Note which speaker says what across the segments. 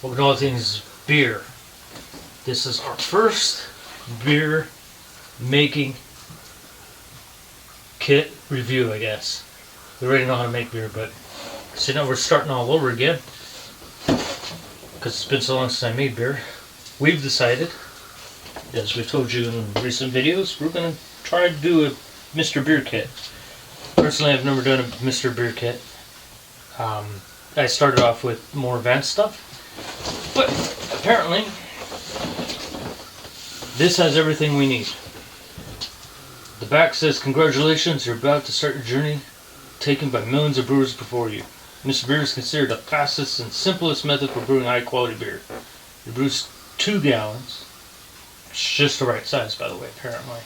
Speaker 1: Welcome to All Things Beer. This is our first beer making kit review, I guess. We already know how to make beer, but so now we're starting all over again. Because it's been so long since I made beer. We've decided, as we've told you in recent videos, we're going to try to do a Mr. Beer kit. Personally, I've never done a Mr. Beer kit. I started off with more advanced stuff, but apparently this has everything we need. The back says, "Congratulations, you're about to start your journey taken by millions of brewers before you. Mr. Beer is considered the fastest and simplest method for brewing high quality beer. It brews 2 gallons. It's just the right size, by the way, apparently.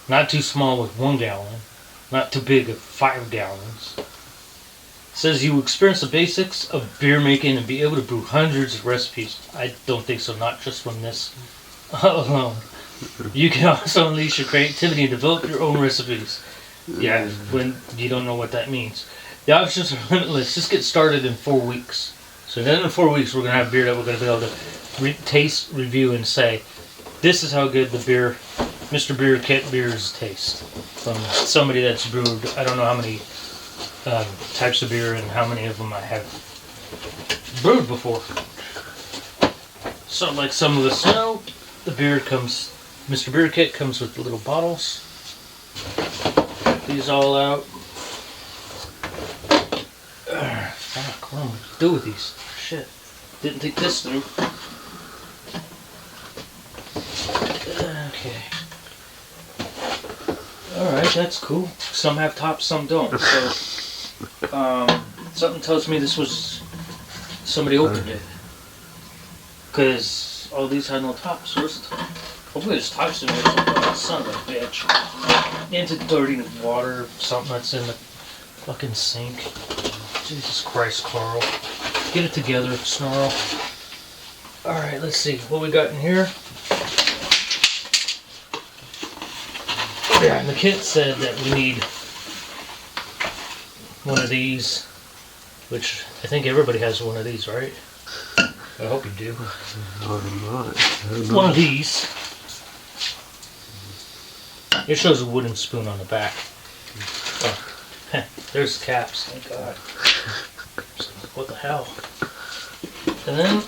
Speaker 1: Not too small with 1 gallon. Not too big with 5 gallons. It says you will experience the basics of beer making and be able to brew hundreds of recipes." I don't think so, not just from this alone. "You can also unleash your creativity and develop your own recipes." Yeah, when you don't know what that means. "The options are limitless. Just get started in 4 weeks." So then in 4 weeks, we're going to have beer that we're going to be able to taste, review, and say, this is how good the beer, Mr. Beer kit beers taste. From somebody that's brewed, I don't know how many types of beer and how many of them I have brewed before. So like some of us know, the beer comes, Mr. Beer kit comes with little bottles. Got these all out. Fuck, what am I going to do with these? Shit. Didn't think this through. Okay. Alright, that's cool. Some have tops, some don't. So, something tells me this was, somebody opened it. Because all these had no tops. Where's the top? Hopefully there's tops in there. Son of a bitch. Into dirty water, something that's in the fucking sink. Jesus Christ, Carl. Get it together, Snarl. Alright, let's see what we got in here. Yeah, and the kit said that we need one of these, which I think everybody has one of these, right? I hope you do. One of these. It shows a wooden spoon on the back. Oh, there's the caps, thank God. What the hell? And then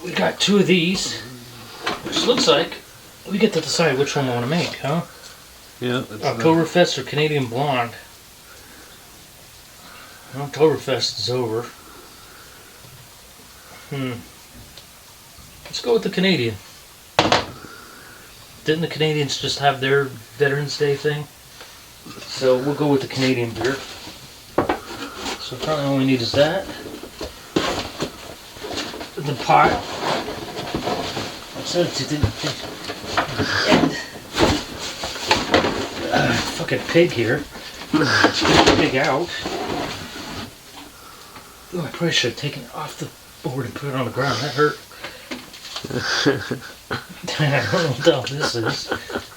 Speaker 1: we got 2 of these, which looks like we get to decide which one we want to make, huh?
Speaker 2: Yeah.
Speaker 1: Oktoberfest or Canadian Blonde. Oktoberfest is over. Let's go with the Canadian. Didn't the Canadians just have their Veterans Day thing? So we'll go with the Canadian beer. So probably all we need is that. The pot. So and fucking pig here. Pig out. Oh, I probably should have taken it off the board and put it on the ground. That hurt. I don't know what the hell this is.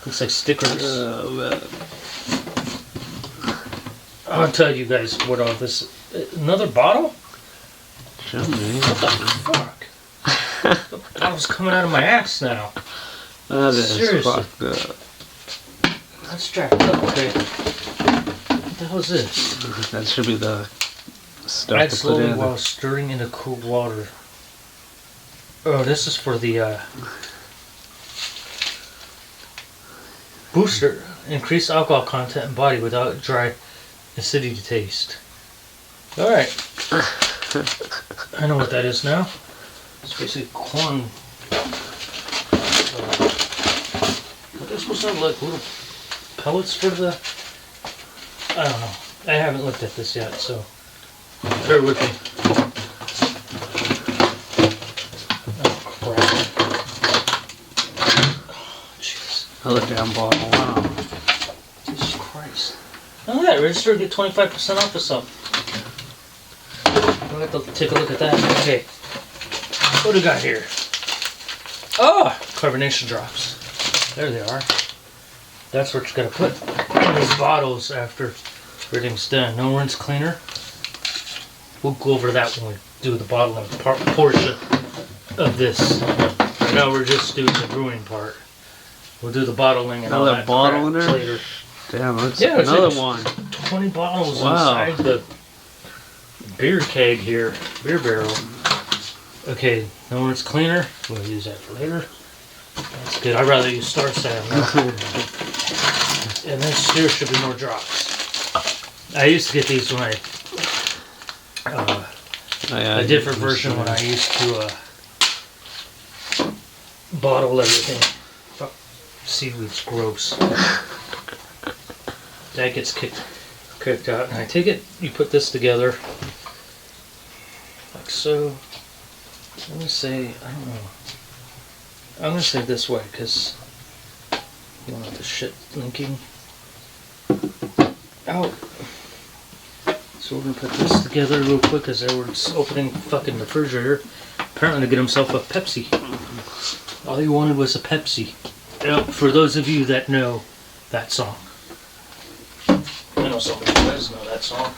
Speaker 1: Looks like stickers.
Speaker 2: Oh, man.
Speaker 1: I'll tell you guys what all this is. Another bottle?
Speaker 2: Show me.
Speaker 1: What the fuck? The bottle's coming out of my ass now.
Speaker 2: That is
Speaker 1: Seriously.
Speaker 2: fucked up.
Speaker 1: That's strapped up, okay. What the hell is this?
Speaker 2: That should be the stuff
Speaker 1: Add
Speaker 2: to put
Speaker 1: slowly
Speaker 2: in.
Speaker 1: while stirring into cold water. Oh, this is for the booster. Increase alcohol content in body without dry acidity taste. Alright. I know what that is now. It's basically corn. Are they supposed to have like little pellets for the... I don't know. I haven't looked at this yet, so bear with me.
Speaker 2: Another damn bottle. Wow.
Speaker 1: Jesus Christ. Oh yeah, register to get 25% off of something. I'll have to take a look at that. Okay. What do we got here? Oh! Carbonation drops. There they are. That's what you're going to put in these bottles after everything's done. No rinse cleaner. We'll go over that when we do the bottling portion of this. Right now we're just doing the brewing part. We'll do the bottling and all
Speaker 2: Another
Speaker 1: that
Speaker 2: bottle in
Speaker 1: crap
Speaker 2: there?
Speaker 1: later.
Speaker 2: Damn, that's
Speaker 1: Yeah,
Speaker 2: another
Speaker 1: it's
Speaker 2: one.
Speaker 1: 20 bottles
Speaker 2: Wow.
Speaker 1: inside the beer keg here, beer barrel. Okay, now when it's cleaner, we'll use that for later. That's good. I'd rather use Star Sam now. And this here should be more drops. I used to get these when a different version when I used to bottle everything. Fuck, seaweed's gross. That gets kicked out, and I take it. You put this together like so. I'm gonna say I don't know. I'm gonna say this way because you don't want the shit linking out. So we're gonna put this together real quick as Edward's opening fucking refrigerator. Apparently to get himself a Pepsi. All he wanted was a Pepsi. For those of you that know that song. I know somebody who does know that song.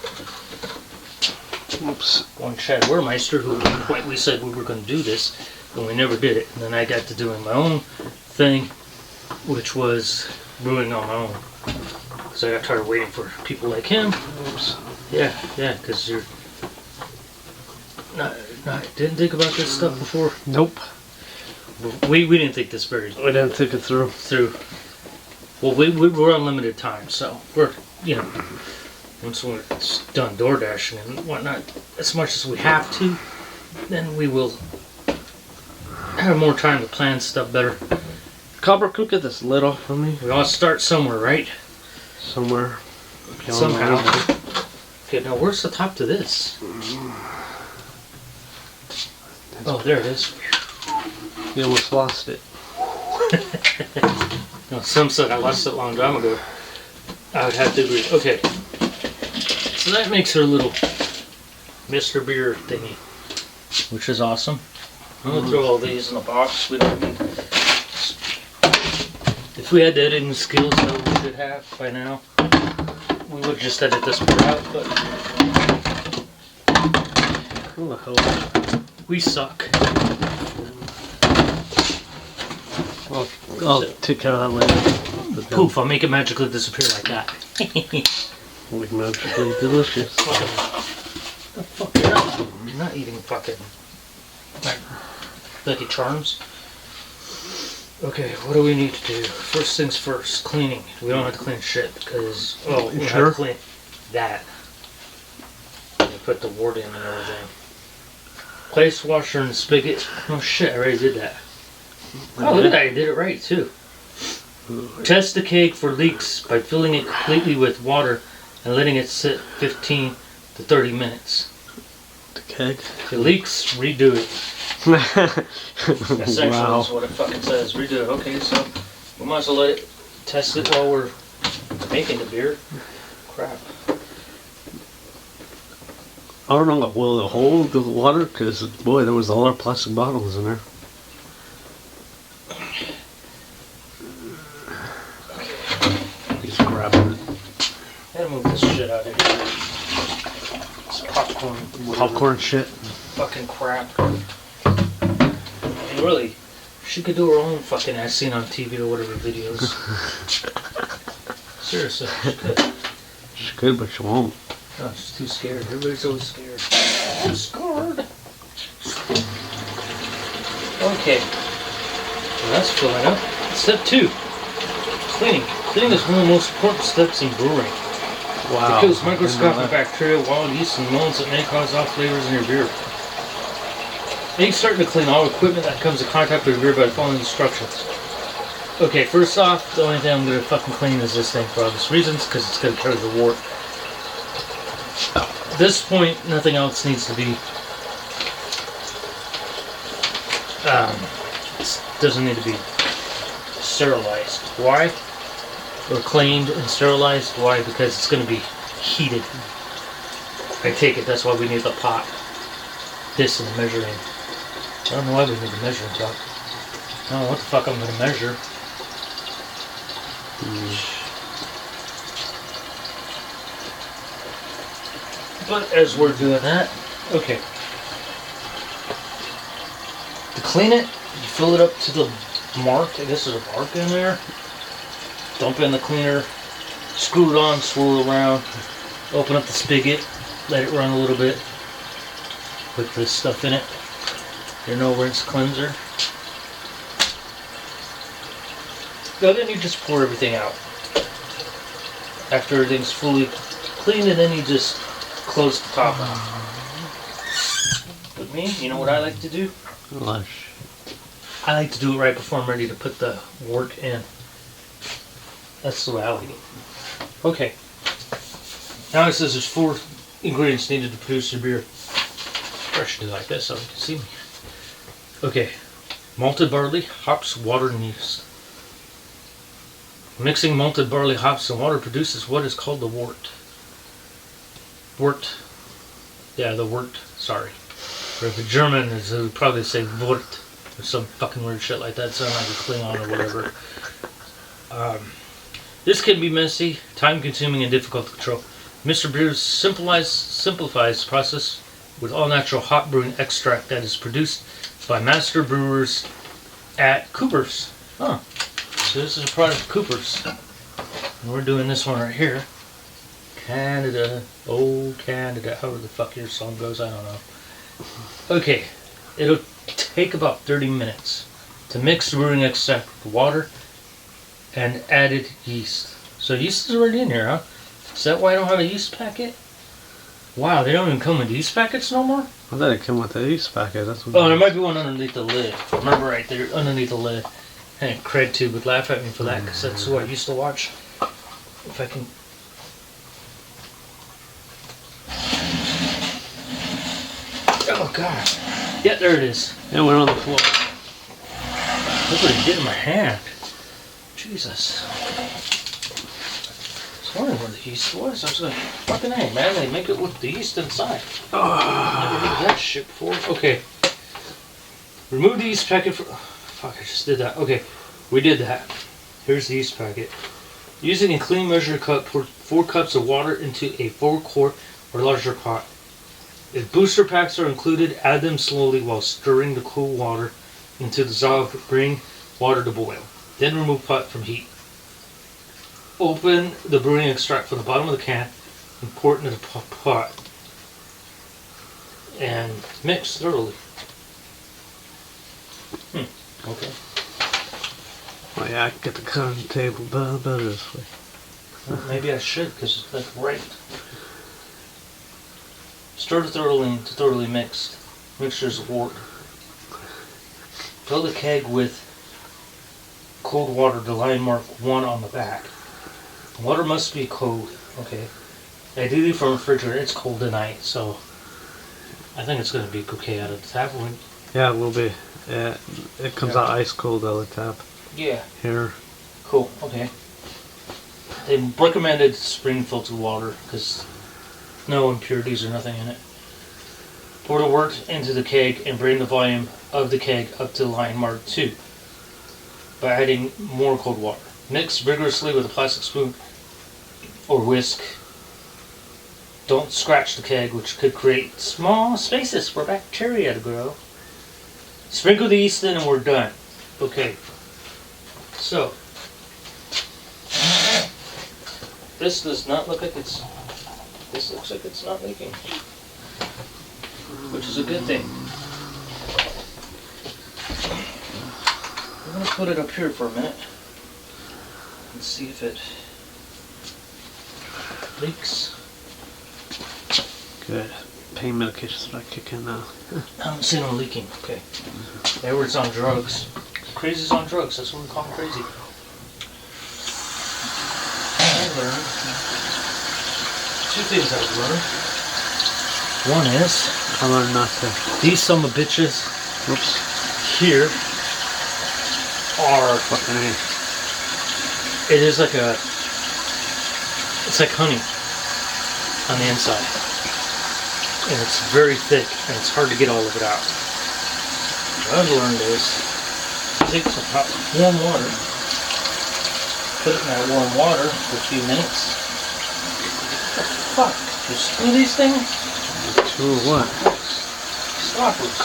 Speaker 2: Oops.
Speaker 1: One Chad Wehrmeister who we said we were going to do this, and we never did it. And then I got to doing my own thing, which was brewing on my own. Because I got tired of waiting for people like him.
Speaker 2: Oops.
Speaker 1: Yeah, because you're not didn't think about this stuff before.
Speaker 2: Nope.
Speaker 1: We didn't think this very
Speaker 2: We didn't think it through.
Speaker 1: Well, we're on limited time, so we're once we're done door dashing and whatnot, as much as we have to, then we will have more time to plan stuff better.
Speaker 2: Copper, could get this lid off for me.
Speaker 1: We all start somewhere, right?
Speaker 2: Somewhere.
Speaker 1: Somehow. Okay, now where's the top to this? Oh, there it is.
Speaker 2: You almost lost it.
Speaker 1: No, some said I lost it a long time ago. I would have to agree. Okay. So that makes her a little Mr. Beer thingy, which is awesome. I'm going to throw all these in the box. We don't need... If we had the editing skills that we should have by now, we would just edit this part out, but
Speaker 2: Who the hell?
Speaker 1: we suck.
Speaker 2: I'll take care of that later.
Speaker 1: Poof, I'll make it magically disappear like that.
Speaker 2: Like magically delicious.
Speaker 1: The fuck you're not eating fucking Lucky Charms. Okay, what do we need to do? First things first, cleaning. We don't have to clean shit because we have to clean that. And put the wort in and everything. Place washer and spigot. Oh shit, I already did that. Oh, look at that, I did it right too. Test the keg for leaks by filling it completely with water and letting it sit 15 to 30 minutes.
Speaker 2: The keg?
Speaker 1: If it leaks, redo it. Essentially,
Speaker 2: Wow.
Speaker 1: that's what it fucking says. Redo it. Okay, so we might as well let it test it while we're making the beer. Crap.
Speaker 2: I don't know, will it hold the water? Because, boy, there was a lot of plastic bottles in there. He's grabbing it.
Speaker 1: Gotta move this shit out of here. It's popcorn.
Speaker 2: Popcorn shit.
Speaker 1: Fucking crap. And really, she could do her own fucking as seen on TV or whatever videos. Seriously, she could.
Speaker 2: She could, but she won't.
Speaker 1: No, she's too scared. Everybody's always scared. I'm scared. Okay. Well, that's filling up. Step 2. Cleaning. Cleaning is one of the most important steps in brewing.
Speaker 2: Wow.
Speaker 1: It kills microscopic bacteria, wild yeast, and molds that may cause off flavors in your beer. Then you start to clean all equipment that comes in contact with your beer by following instructions. Okay, first off, the only thing I'm going to fucking clean is this thing for obvious reasons, because it's going to carry the wort. At this point, nothing else needs to be... it doesn't need to be sterilized. Why? Or cleaned and sterilized. Why? Because it's going to be heated. I take it that's why we need the pot. This and the measuring. I don't know why we need the measuring cup. I don't know what the fuck I'm going to measure. But as we're doing that, okay. To clean it, you fill it up to the mark. I guess there's a mark in there. Dump in the cleaner, screw it on, swirl it around, open up the spigot, let it run a little bit. Put this stuff in it. Your no rinse cleanser. Now then you just pour everything out. After everything's fully cleaned, and then you just close the top off. With me, you know what I like to do?
Speaker 2: Lush.
Speaker 1: I like to do it right before I'm ready to put the wort in. That's the way I like it. Okay. Now it says there's 4 ingredients needed to produce your beer. I should do it like this so you can see me. Okay. Malted barley, hops, water, and yeast. Mixing malted barley, hops, and water produces what is called the wort. Wort. Yeah, the wort. Sorry. Or if the German is, they would probably say wort. Or some fucking weird shit like that. Sound like a Klingon or whatever. This can be messy, time-consuming, and difficult to control. Mr. Beers simplifies the process with all-natural hop brewing extract that is produced by master brewers at Cooper's. Huh. So this is a product of Cooper's. And we're doing this one right here. Canada. Oh, Canada. However the fuck your song goes, I don't know. Okay. It'll take about 30 minutes to mix the brewing extract with water and added yeast. So yeast is already in here, huh? Is that why I don't have a yeast packet? Wow, they don't even come with yeast packets no more?
Speaker 2: I thought it came with the yeast packet. That's what.
Speaker 1: Oh, there might be one underneath the lid. Remember right there, underneath the lid. And Craig too would laugh at me for that because that's who I used to watch. If I can. Oh god. Yeah, there it is.
Speaker 2: Yeah, we're on the floor.
Speaker 1: Look what it did in my hand. Jesus. I was wondering where the yeast was. I was like, fucking hey, man, they make it with the yeast inside. Never heard of that shit before. Okay. Remove the yeast packet for. Fuck, I just did that. Okay, we did that. Here's the yeast packet. Using a clean measuring cup, pour 4 cups of water into a 4-quart or larger pot. If booster packs are included, add them slowly while stirring the cool water into the dissolve, bring water to boil. Then remove pot from heat. Open the brewing extract from the bottom of the can and pour it into the pot. And mix thoroughly. Okay.
Speaker 2: Oh yeah, I can get the cutting table better this way.
Speaker 1: Well, maybe I should, because it's like right. Stir thoroughly until thoroughly mixed. Mixtures of wort. Fill the keg with cold water to line mark 1 on the back. Water must be cold. Okay. Ideally from a refrigerator. It's cold tonight, so I think it's going to be okay out of the tap.
Speaker 2: Yeah, it will be. Yeah, it comes out ice cold out of the tap.
Speaker 1: Yeah.
Speaker 2: Here.
Speaker 1: Cool. Okay. They recommended spring filtered water because no impurities or nothing in it. Pour the wort into the keg and bring the volume of the keg up to line mark 2 by adding more cold water. Mix vigorously with a plastic spoon or whisk. Don't scratch the keg, which could create small spaces for bacteria to grow. Sprinkle the yeast in and we're done. Okay. So, this does not look like it's, this looks like it's not leaking, which is a good thing. I'm going to put it up here for a minute and see if it leaks.
Speaker 2: Good. Pain medication's not kicking now.
Speaker 1: I don't see no leaking. Okay. Edward's on drugs. Crazy's on drugs. That's what we call him, crazy. I learned 2 things I've learned. One is
Speaker 2: I learned not to.
Speaker 1: these some of bitches here are
Speaker 2: Fucking A.
Speaker 1: it is like a, it's like honey on the inside. And it's very thick, and it's hard to get all of it out. What I've learned is, take some hot, warm water, put it in that warm water for a few minutes. What the fuck? You screw these things?
Speaker 2: Sure what?
Speaker 1: Stoppers.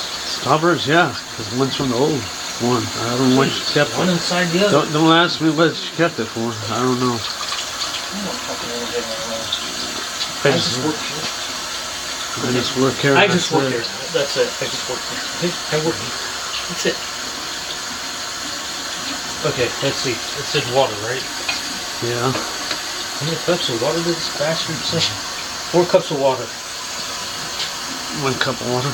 Speaker 2: Strawberries, yeah, because one's from the old one. I don't know what she kept
Speaker 1: One
Speaker 2: it.
Speaker 1: inside the other.
Speaker 2: Don't ask me what she kept it for. I don't know.
Speaker 1: I don't fucking know anything right now.
Speaker 2: I
Speaker 1: I just work here.
Speaker 2: just work here.
Speaker 1: I just work
Speaker 2: that's it.
Speaker 1: here. That's it. I just work here. I work here. That's it. Okay, let's see. It said water, right?
Speaker 2: Yeah.
Speaker 1: How many cups of water did this bastard say? 4 cups of water.
Speaker 2: 1 cup of water.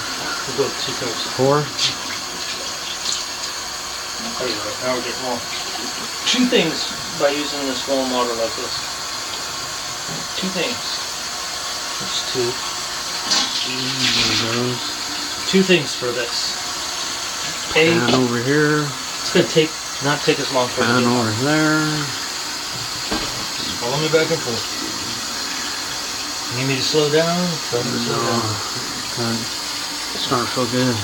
Speaker 1: We'll go 2 cups.
Speaker 2: 4.
Speaker 1: There you go. Now we're getting more. 2 things by using this warm water like this. 2 things. There's 2.
Speaker 2: There goes.
Speaker 1: 2 things for this. A,
Speaker 2: And over here.
Speaker 1: it's gonna not take as long for it to
Speaker 2: And
Speaker 1: get
Speaker 2: over there.
Speaker 1: Follow me back and forth. You need me to slow down? Tell me to slow down.
Speaker 2: It's starting to feel good.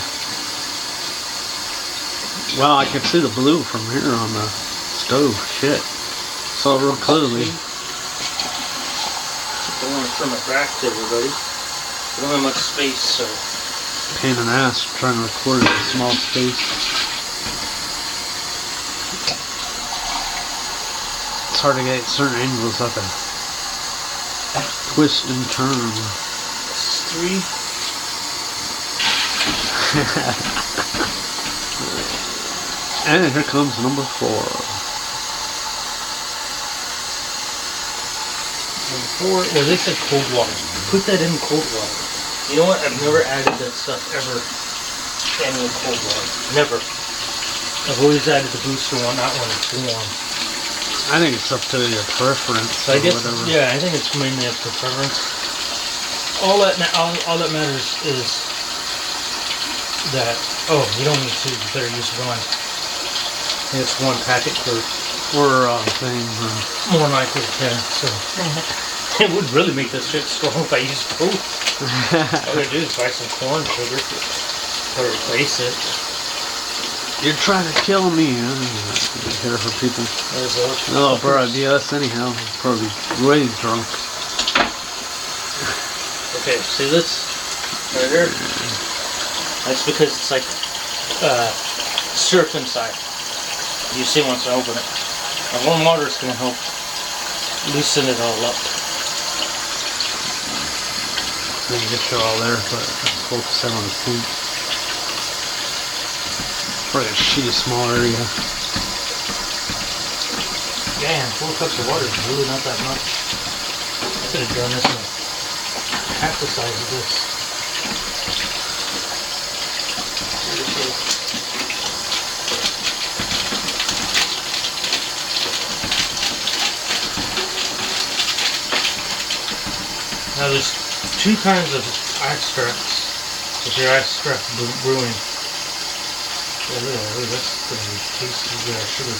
Speaker 2: Wow, I can see the blue from here on the stove. Shit. Saw it real clearly.
Speaker 1: I want to turn my back to everybody. We don't have much space, so.
Speaker 2: Pain in the ass trying to record in a small space. It's hard to get certain angles like a twist and turn.
Speaker 1: This is 3.
Speaker 2: And here comes number 4.
Speaker 1: Number 4, well, they said cold water. Put that in cold water. You know what? I've never added that stuff ever in with cold water. Never. I've always added the booster one, not when it's warm.
Speaker 2: I think it's up to your preference
Speaker 1: So I
Speaker 2: or
Speaker 1: guess,
Speaker 2: whatever.
Speaker 1: yeah, I think it's mainly up to preference. All that matters is that, oh, you don't need 2, you better use 1. It's 1 packet per
Speaker 2: Or thing.
Speaker 1: more likely, yeah, so. It would really make this shit strong if I used both. All I do is buy some corn sugar or replace it.
Speaker 2: You're trying to kill me. Here for people. No, bro, yes, anyhow. Probably way drunk.
Speaker 1: Okay, see this? Right here? That's because it's like syrup inside. You see once I open it. Now, warm water is going to help loosen it all up.
Speaker 2: Then you get you all there, but let's focus in on the sink. Probably a shitty small area.
Speaker 1: Damn, 4 cups of water is really not that much. I could have done this in half the size of this. Now there's 2 kinds of extracts. If you're extract brewing. Yeah, look at that. That's going to be tasty. Yeah, sugar.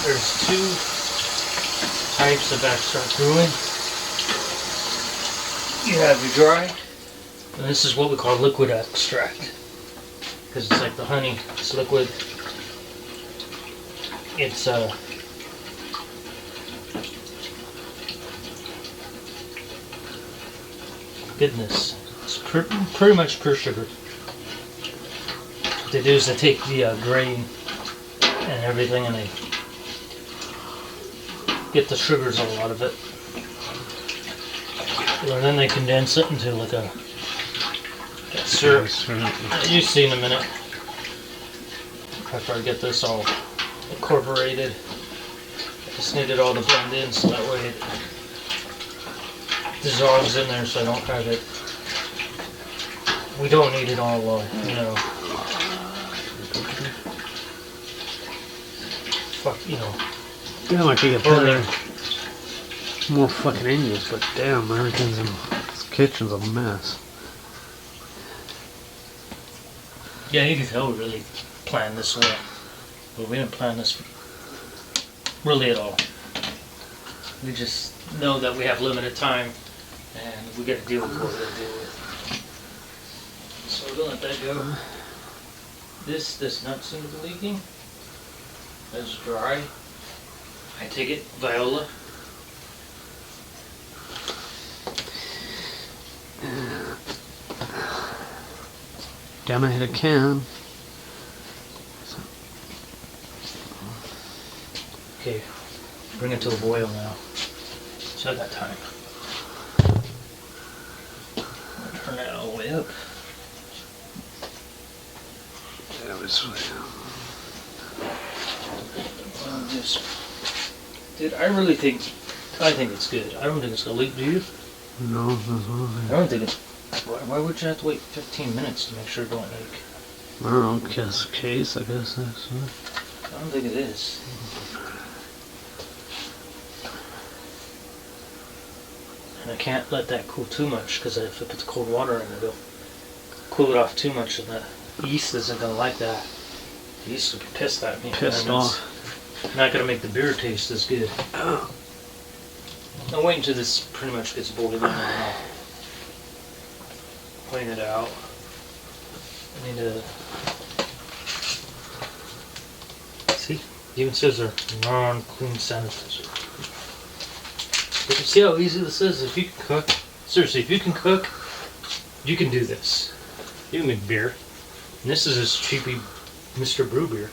Speaker 1: There's 2 types of extract brewing. You have your dry, and this is what we call liquid extract. Because it's like the honey, it's liquid. It's goodness. It's pretty much pure sugar. What they do is they take the grain and everything and they get the sugars all out of it. And then they condense it into like a syrup. You'll see in a minute. After I get this all incorporated. I just need it all to blend in so that way it dissolves in there so I don't have it. We don't need it all, you know. Fuck, you know.
Speaker 2: Damn, I could get better. More fucking angles, but damn, everything's in this kitchen's a mess.
Speaker 1: Yeah, you can tell we really planned this well. But we didn't plan this really at all. We just know that we have limited time and we gotta deal with what we gotta deal with. So we're gonna let that go. This does not seem to be leaking. That's dry. I take it, Viola.
Speaker 2: Damn, I hit a can.
Speaker 1: Okay, bring it to a boil now. So I got time. Turn that all the way up.
Speaker 2: Yeah, this way.
Speaker 1: Dude, I think it's good. I don't think it's gonna leak, do you?
Speaker 2: No, that's
Speaker 1: I don't think it's. Why would you have to wait 15 minutes to make sure it don't leak?
Speaker 2: I don't know, case, I guess that's
Speaker 1: I don't think it is. And I can't let that cool too much, because if I put the cold water in it, it'll cool it off too much, and the yeast isn't gonna like that. The yeast will be pissed at me.
Speaker 2: pissed off.
Speaker 1: Not gonna make the beer taste as good. I'll wait until this pretty much gets boiled and then I'll clean it out. I need to see. It even says they're non-clean sanitizer. But you see how easy this is? If you can cook, seriously, if you can cook, you can do this. You can make beer. And this is just cheapy Mr. Brew beer.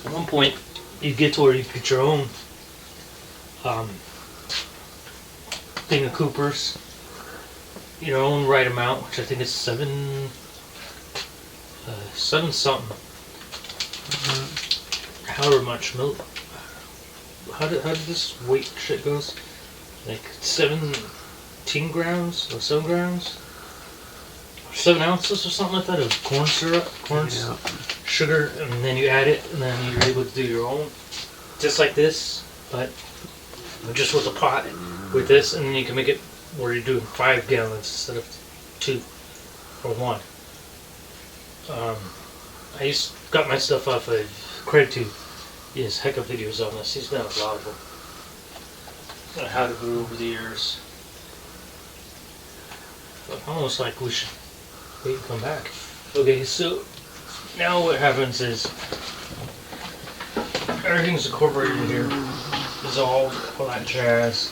Speaker 1: At one point, you get to where you get your own thing of Coopers, your own right amount, which I think is seven something. However much milk. How did this weight shit goes? Like 17 grams or 7 grams? 7 ounces or something like that of corn syrup, sugar, and then you add it, and then you're able to do your own, just like this, but just with a pot with this, and then you can make it where you're doing 5 gallons instead of 2 or 1. I got my stuff off of Credit to. He has heck of videos on this. He's done a lot of them. How to brew over the years. But almost like we should wait and come back. Okay, so now what happens is everything's incorporated in here, dissolved, all that jazz.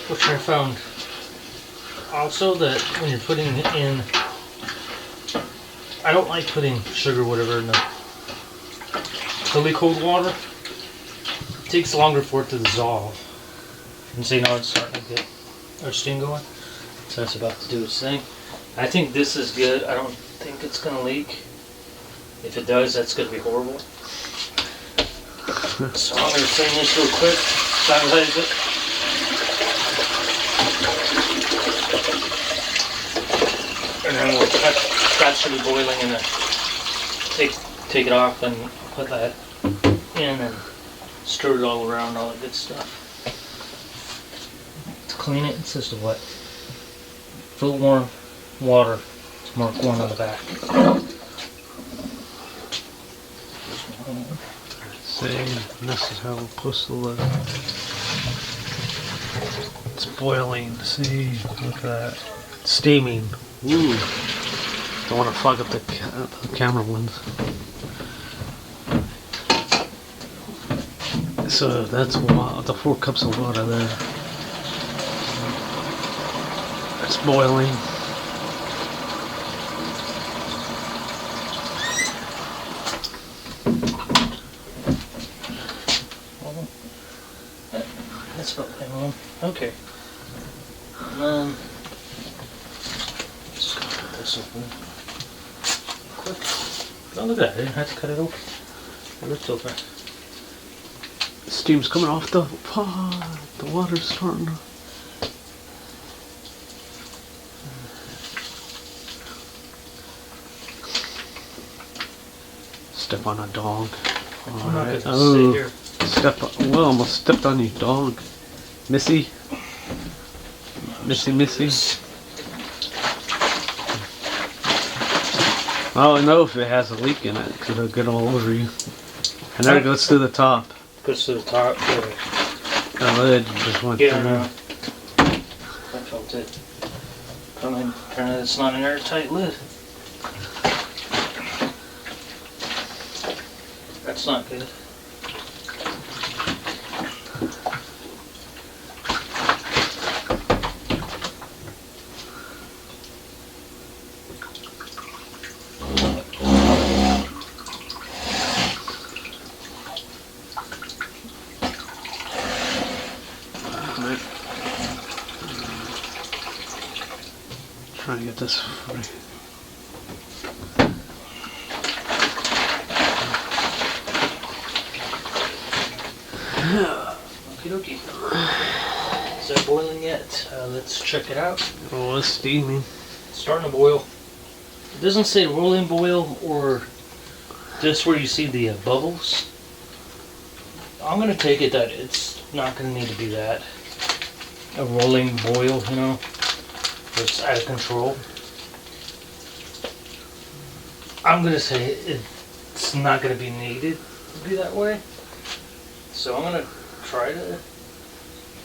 Speaker 1: Which I found also that when you're putting it in, I don't like putting sugar or whatever in the really cold water. It takes longer for it to dissolve. And see now it's starting to get our steam going. So it's about to do its thing. I think this is good. I don't think it's going to leak. If it does, that's going to be horrible. So I'm going to clean this real quick. Sanitize it. And then we'll that should be boiling and then take it off and put that in and stir it all around, all that good stuff. To clean it, it says to what? Fill warm water to mark 1 on the back.
Speaker 2: See, this is how we'll push the lid. It's boiling. See, look at that. It's steaming. Ooh. Don't want to fuck up the camera lens. So that's the 4 cups of water there. It's boiling.
Speaker 1: That's about that one. Okay. Just gonna cut this open. Quick. Oh, look at that. I didn't have to cut it open. It ripped open.
Speaker 2: Steam's coming off the pot. The water's starting to... Step on a dog. Alright. Oh, well, almost stepped on you, dog. Missy. I don't know if it has a leak in it, because it'll get all over you. And then it goes to the top.
Speaker 1: Goes to the top.
Speaker 2: The lid just went
Speaker 1: through.
Speaker 2: No.
Speaker 1: I felt it. Apparently it's not an airtight lid. That's That's not good.
Speaker 2: Trying to get this free.
Speaker 1: Okie dokie. Is that boiling yet? Let's check it out.
Speaker 2: Oh, it's steaming.
Speaker 1: It's starting to boil. It doesn't say rolling boil or just where you see the bubbles. I'm going to take it that it's not going to need to be that. A rolling boil, you know. It's out of control. I'm going to say it's not going to be needed to be that way. So I'm going to try to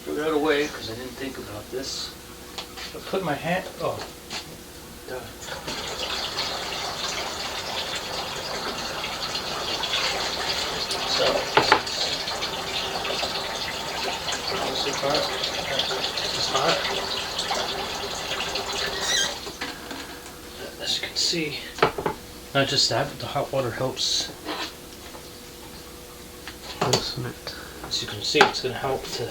Speaker 1: figure out a way, because I didn't think about this. I put my hand, oh, duh. So, this is hot. This is hot. As you can see, not just that, but the hot water helps.
Speaker 2: Isn't it?
Speaker 1: As you can see, it's going to help to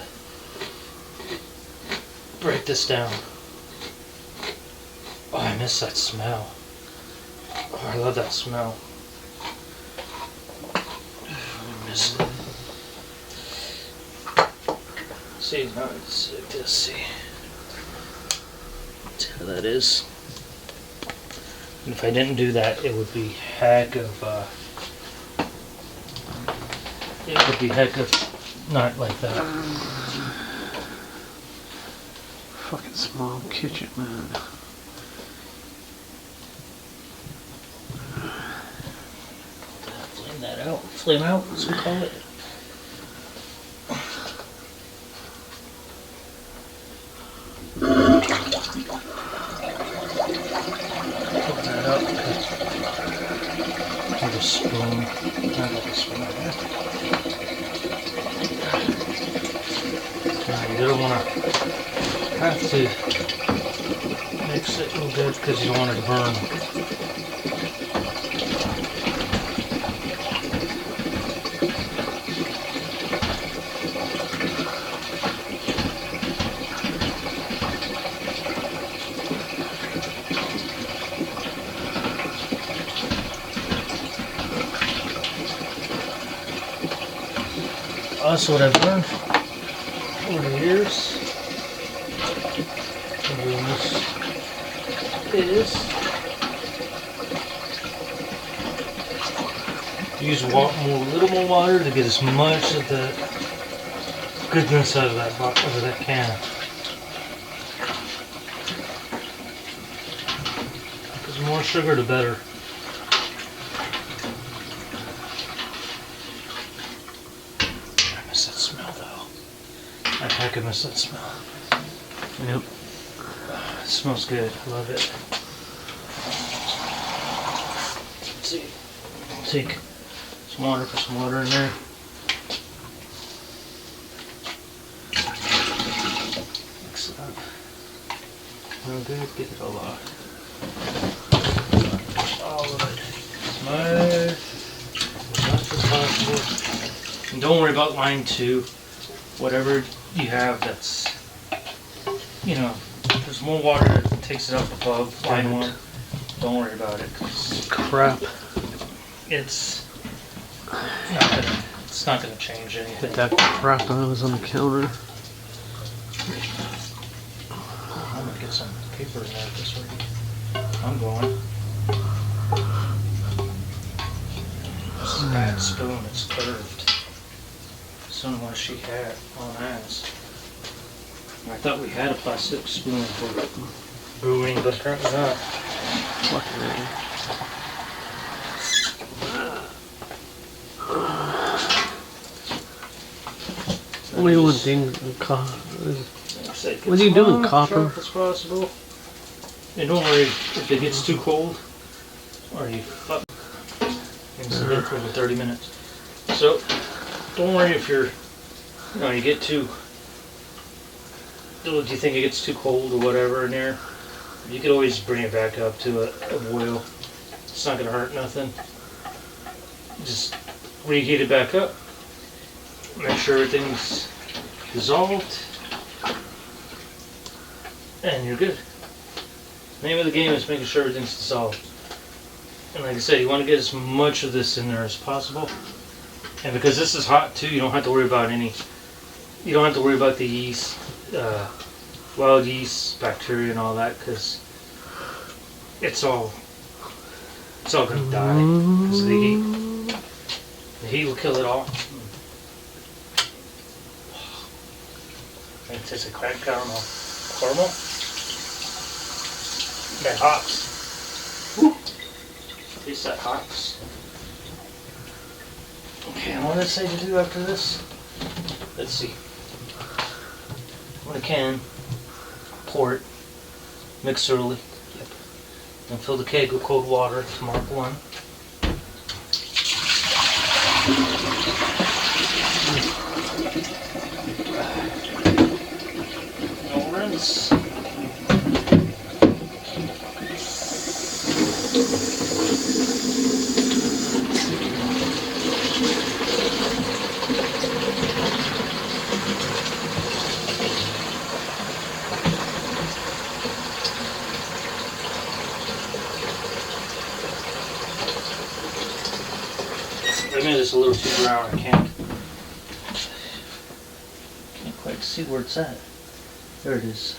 Speaker 1: break this down. Oh, I miss that smell. Oh, I love that smell. I miss it. See, now it's like this, see. See how that is. And if I didn't do that, it would be heck of, not like that.
Speaker 2: Fucking small kitchen, man.
Speaker 1: Flame that out. Flame out, as we call it. Put that up. Take a spoon. Not like a spoon. You don't want to have to mix it real good because you don't want it to burn. Also, what I've learned over the years is use a little more water to get as much of the goodness out of that can. Because the more sugar, the better. I miss that smell, though. I heck, I miss that smell. Yep. It smells good. I love it. Let's see. Take some water, put some water in there. Mix it up. Real good. Get it all out. All of it. As much as possible. And don't worry about line 2. Whatever you have that's, you know, there's more water that takes it up above line 1. Don't worry about it.
Speaker 2: Crap.
Speaker 1: It's not gonna change anything.
Speaker 2: Get that crap that was on the counter.
Speaker 1: I'm gonna get some paper in there this way. I'm going. This is a bad spoon, it's curved. Some one she had on ours. I thought we had a plastic spoon for brewing, but apparently not.
Speaker 2: Fucking A. Only one thing, what are you doing, copper?
Speaker 1: As possible. And don't worry if it gets too cold, or you fuck. You can sit there for 30 minutes. So, don't worry if you're, you get too, do you think it gets too cold or whatever in there? You could always bring it back up to a boil. It's not going to hurt nothing. Just reheat it back up. Make sure everything's dissolved. And you're good. The name of the game is making sure everything's dissolved. And like I said, you want to get as much of this in there as possible. And because this is hot too, you don't have to worry about the yeast, wild yeast, bacteria and all that, because it's all going to die because of the heat. The heat will kill it all. It tastes like cracked caramel. Caramel? That hops. Woo. Taste that hops. Okay, and what did I say to do after this? Let's see. When I can, pour it, mix thoroughly. Yep. Then fill the keg with cold water to mark 1. No rinse. I made this a little too brown. I can't quite see where it's at. There it is.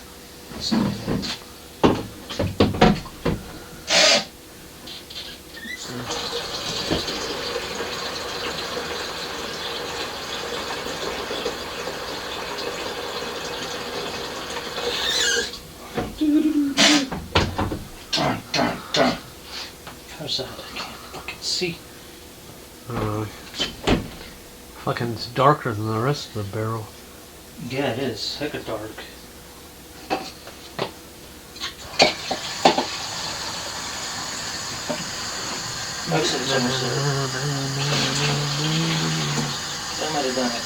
Speaker 1: How's that? I can't fucking see.
Speaker 2: Fucking it's darker than the rest of the barrel.
Speaker 1: Yeah, it is. Hecka dark. Actually, it's almost there. I might have done it.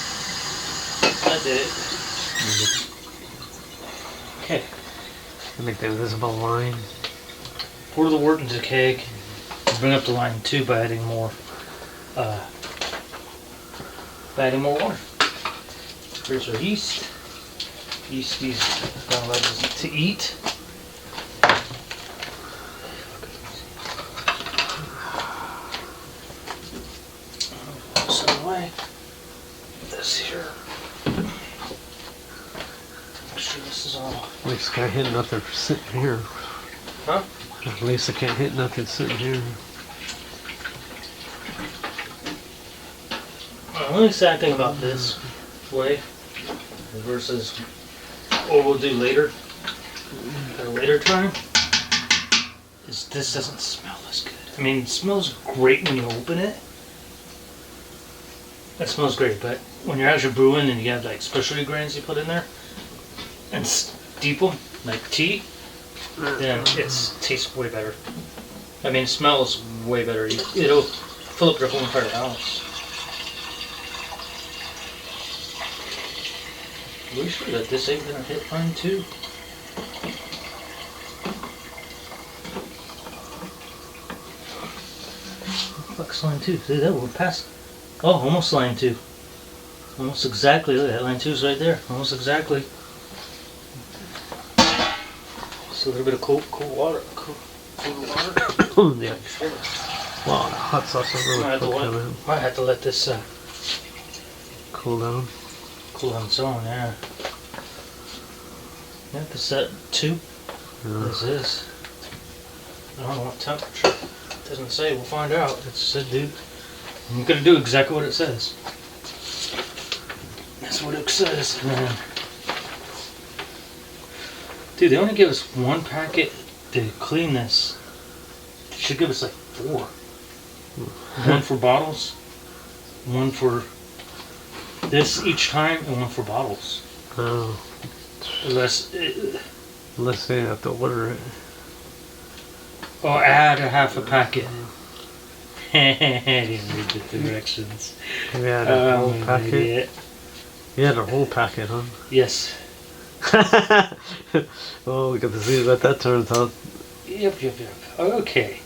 Speaker 1: I did it. Okay.
Speaker 2: Make the invisible line.
Speaker 1: Pour the wort into the keg. Bring up the line 2 by adding more water. Here's our yeast. Yeast allows us to eat. This other way. This here. Make sure this is all.
Speaker 2: At least I can't hit nothing sitting here.
Speaker 1: Huh?
Speaker 2: At least I can't hit nothing sitting here.
Speaker 1: The only sad thing about this way versus what we'll do later, at a later time, is this doesn't smell as good. I mean, it smells great when you open it. It smells great, but when you're actually brewing and you have like specialty grains you put in there and steep them like tea, then it tastes way better. I mean, it smells way better. It'll fill up your whole entire house. Are we sure that this ain't gonna hit line 2? Fuck's line 2? See that? We're past. Oh, almost line 2. Almost exactly. Look at that. Line 2's right there. Almost exactly. Just a little bit of cold water. Cool water.
Speaker 2: Yeah. Wow, the hot sauce is really cool.
Speaker 1: Might have to let this
Speaker 2: cool down.
Speaker 1: Cool on its own, yeah. Yeah, because that 2.
Speaker 2: Yeah.
Speaker 1: This is. I don't know what temperature. It doesn't say. We'll find out. It said, dude. I'm gonna do exactly what it says. That's what it says, man. Dude, they only give us 1 packet to clean this. They should give us like 4. 1 for bottles, 1 for this each time, and 1 for bottles.
Speaker 2: Oh.
Speaker 1: Unless
Speaker 2: they have to order it.
Speaker 1: Or add a half a packet. I didn't read the directions.
Speaker 2: We had a whole
Speaker 1: an
Speaker 2: packet.
Speaker 1: idiot.
Speaker 2: You had a whole packet, huh?
Speaker 1: Yes.
Speaker 2: Oh, we got to see what that turns out.
Speaker 1: Yep. Okay.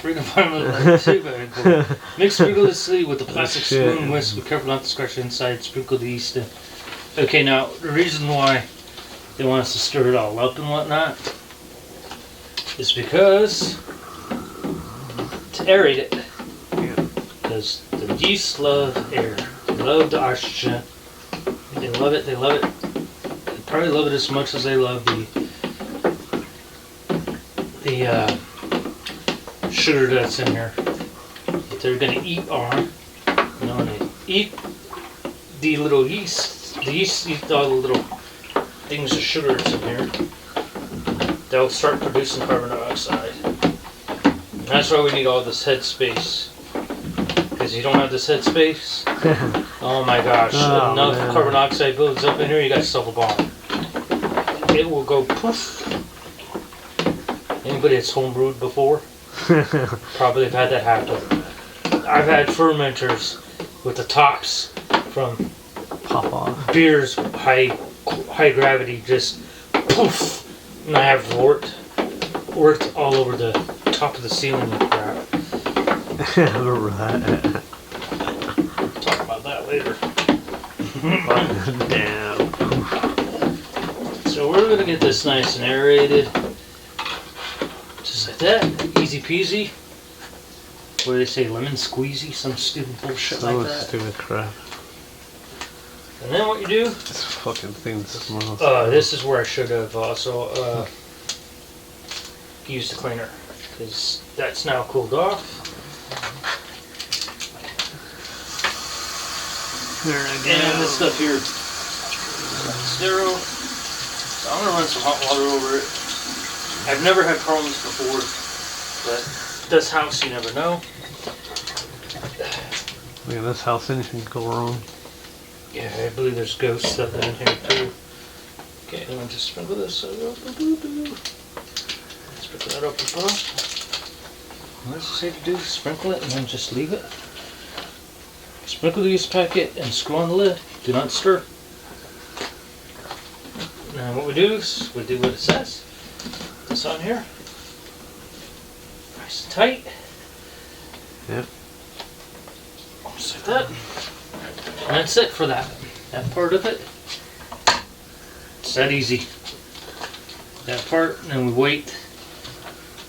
Speaker 1: Bring a bottom of the too very cool. Mix sprinkle the sleeve with the plastic spoon whisk. Be careful not to scratch the inside. Sprinkle the yeast in. Okay, now the reason why they want us to stir it all up and whatnot is because to aerate it. Because the yeast love air. They love the oxygen. They love it. They probably love it as much as they love the sugar that's in here. What they're gonna eat are, when they eat the little yeast, the yeast eat all the little things of sugar that's in here. They'll start producing carbon dioxide. And that's why we need all this head space. Because you don't have this head space, oh my gosh, enough carbon dioxide builds up in here, you got yourself a bomb. It will go poof. Anybody that's homebrewed before probably have had that happen. I've had fermenters with the tops from
Speaker 2: Pop off.
Speaker 1: beers with high gravity just poof, and I have wort all over the top of the ceiling with crap.
Speaker 2: I remember that.
Speaker 1: Talk about that later.
Speaker 2: Damn.
Speaker 1: So we're gonna get this nice and aerated, just like that, easy peasy. What do they say, lemon squeezy, some stupid bullshit
Speaker 2: So
Speaker 1: like that.
Speaker 2: stupid crap.
Speaker 1: And then what you do?
Speaker 2: This fucking thing smells.
Speaker 1: This is where I should have also used the cleaner, because that's now cooled off. And this stuff here is sterile. So I'm gonna run some hot water over it. I've never had problems before, but this house you never know.
Speaker 2: Look at this house, anything can go wrong.
Speaker 1: Yeah, I believe there's ghost stuff in here too. Okay, I'm gonna just sprinkle this. Sprinkle that up above. What does it say to do? Sprinkle it and then just leave it. Sprinkle the yeast packet and screw on the lid. Do not stir. Now what we do is we do what it says. This on here. Nice and tight.
Speaker 2: Yep.
Speaker 1: Just like that. And that's it for that part of it. It's that easy. That part, and then we wait.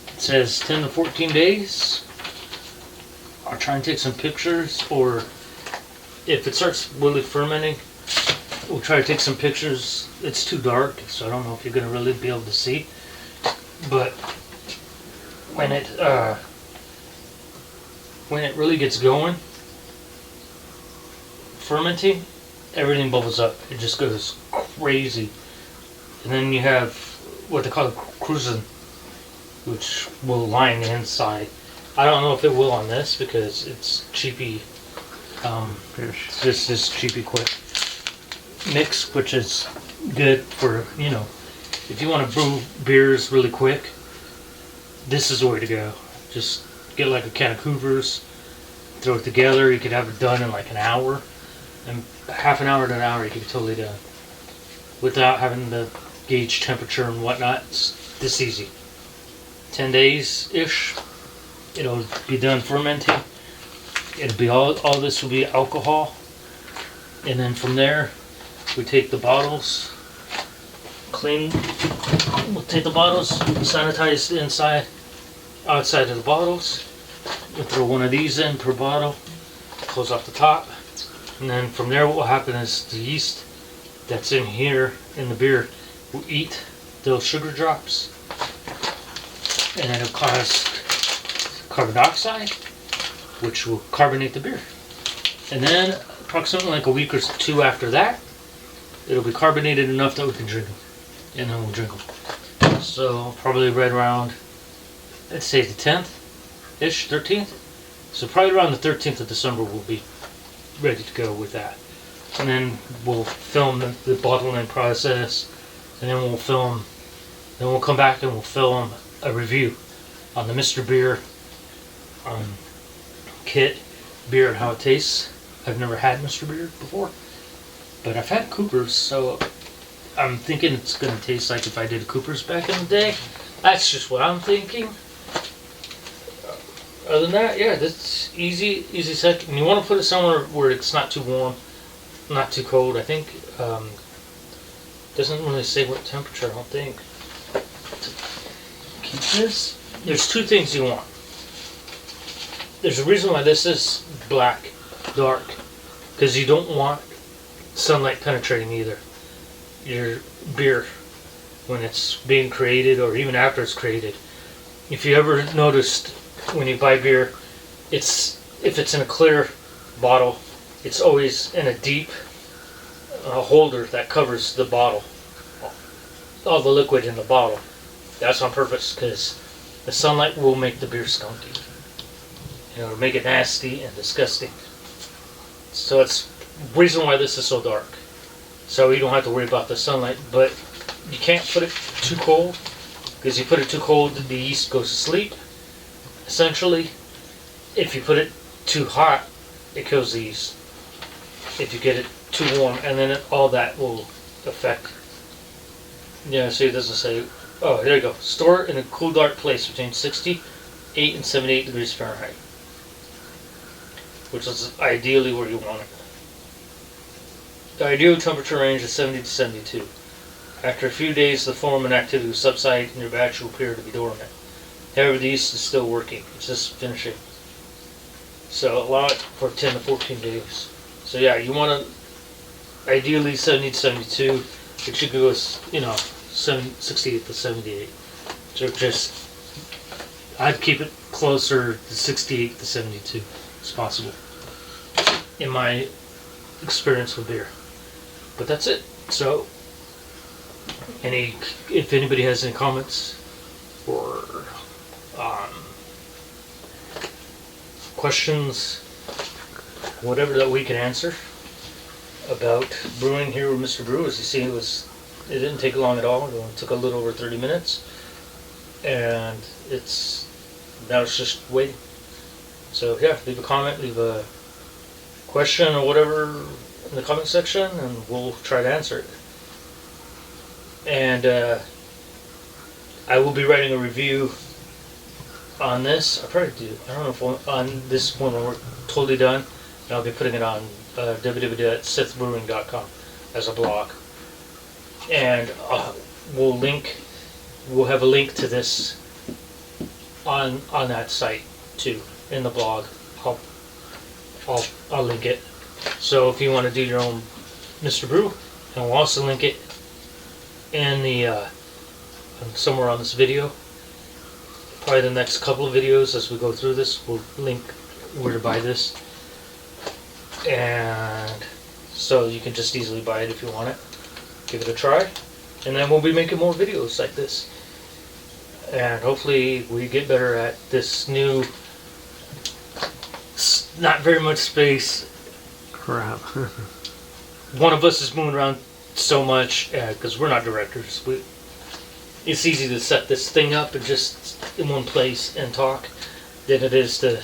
Speaker 1: It says 10 to 14 days. I'll try and take some pictures, or if it starts really fermenting, we'll try to take some pictures. It's too dark, so I don't know if you're going to really be able to see. But when it really gets going, fermenting, everything bubbles up. It just goes crazy. And then you have what they call cruising, which will line the inside. I don't know if it will on this because it's cheapy. It's just this cheapy quick mix, which is good for, if you want to brew beers really quick, this is the way to go. Just get like a can of Coopers, throw it together. You could have it done in like an hour. And half an hour to an hour you can be totally done. Without having to gauge temperature and whatnot. It's this easy. 10 days-ish. It'll be done fermenting. It'll be all this will be alcohol. And then from there, we take the bottles, we'll take the bottles, sanitize the inside, outside of the bottles. We'll throw one of these in per bottle, close off the top. And then from there what will happen is the yeast that's in here in the beer will eat those sugar drops, and then it'll cause carbon dioxide, which will carbonate the beer. And then approximately like a week or two after that, it'll be carbonated enough that we can drink them. And then we'll drink them. So probably right around, let's say the 10th-ish, 13th. So probably around the 13th of December we'll be ready to go with that. And then we'll film the bottling process, and then we'll come back and we'll film a review on the Mr. Beer, kit, beer, and how it tastes. I've never had Mr. Beer before, but I've had Cooper's, so I'm thinking it's going to taste like if I did Cooper's back in the day. That's just what I'm thinking. Other than that, yeah, that's easy set. And you want to put it somewhere where it's not too warm, not too cold. I think doesn't really say what temperature. I don't think. Keep this. There's two things you want. There's a reason why this is black, dark, because you don't want sunlight penetrating either. Your beer, when it's being created or even after it's created. If you ever noticed when you buy beer, if it's in a clear bottle, it's always in a deep holder that covers the bottle, all the liquid in the bottle. That's on purpose because the sunlight will make the beer skunky. It'll make it nasty and disgusting. So it's the reason why this is so dark. So you don't have to worry about the sunlight, but you can't put it too cold, because you put it too cold, the yeast goes to sleep. Essentially, if you put it too hot, it kills the yeast. If you get it too warm, and then all that will affect. Yeah, see, it doesn't say. Oh, there you go. Store it in a cool, dark place between 68 and 78 degrees Fahrenheit, which is ideally where you want it. The ideal temperature range is 70 to 72. After a few days, the foam and activity will subside and your batch will appear to be dormant. However, the yeast is still working. It's just finishing. So allow it for 10 to 14 days. So yeah, you want to ideally 70 to 72. It should go, 68 to 78. So just, I'd keep it closer to 68 to 72 as possible, in my experience with beer. But that's it. So, if anybody has any comments or questions, whatever that we can answer about brewing here with Mr. Brew, as you see, it didn't take long at all. It only took a little over 30 minutes, and now it's just waiting. So yeah, leave a comment, leave a question or whatever in the comment section, and we'll try to answer it. And I will be writing a review on this. I probably do. I don't know if on this one when we're totally done, and I'll be putting it on www.sithbrewing.com as a blog. And we'll have a link to this on that site too in the blog. I'll link it. So if you want to do your own Mr. Brew, and we'll also link it in the somewhere on this video. Probably the next couple of videos as we go through this, we'll link where to buy this, and so you can just easily buy it if you want it. Give it a try, and then we'll be making more videos like this, and hopefully we get better at this new, not very much space
Speaker 2: crap.
Speaker 1: One of us is moving around so much because we're not directors. It's easy to set this thing up and just in one place and talk than it is to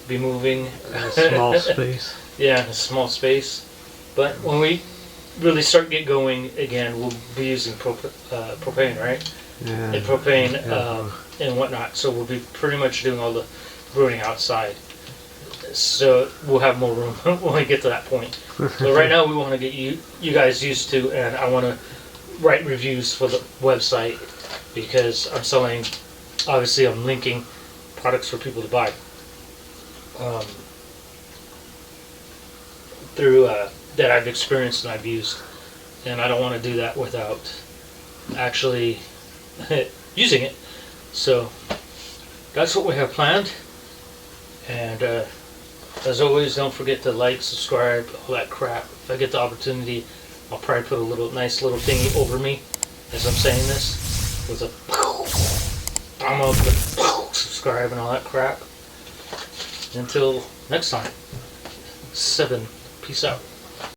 Speaker 1: be moving
Speaker 2: in a small space.
Speaker 1: Yeah, in a small space. But when we really start get going again, we'll be using propane, right?
Speaker 2: Yeah.
Speaker 1: And propane and whatnot. So we'll be pretty much doing all the brewing outside. So we'll have more room when we get to that point. But right now we want to get you guys used to, and I want to write reviews for the website because I'm selling, obviously I'm linking products for people to buy through that I've experienced and I've used, and I don't want to do that without actually using it. So that's what we have planned, and as always, don't forget to like, subscribe, all that crap. If I get the opportunity, I'll probably put a nice little thingy over me as I'm saying this with a thumb up and subscribe and all that crap. Until next time, 7. Peace out.